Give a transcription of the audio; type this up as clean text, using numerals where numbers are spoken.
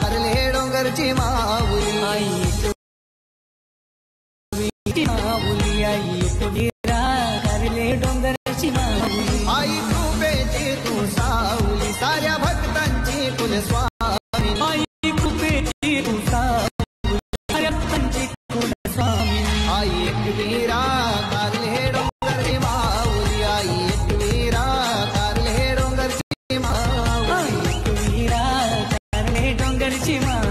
कारले डोंगरची माऊली आई माऊली आई तुझीरा कारले डोंगरची माऊली आई कृपेची तू सावली साऱ्या भक्तांची कुलस्वामी आई कृपेची तू सावली साऱ्या भक्तांची कुलस्वामी आई एकवीरा कारले डोंगरची माऊली आई एकवीरा कारले डोंगरची माऊली आई एकवीरा कारले डोंगरची माऊली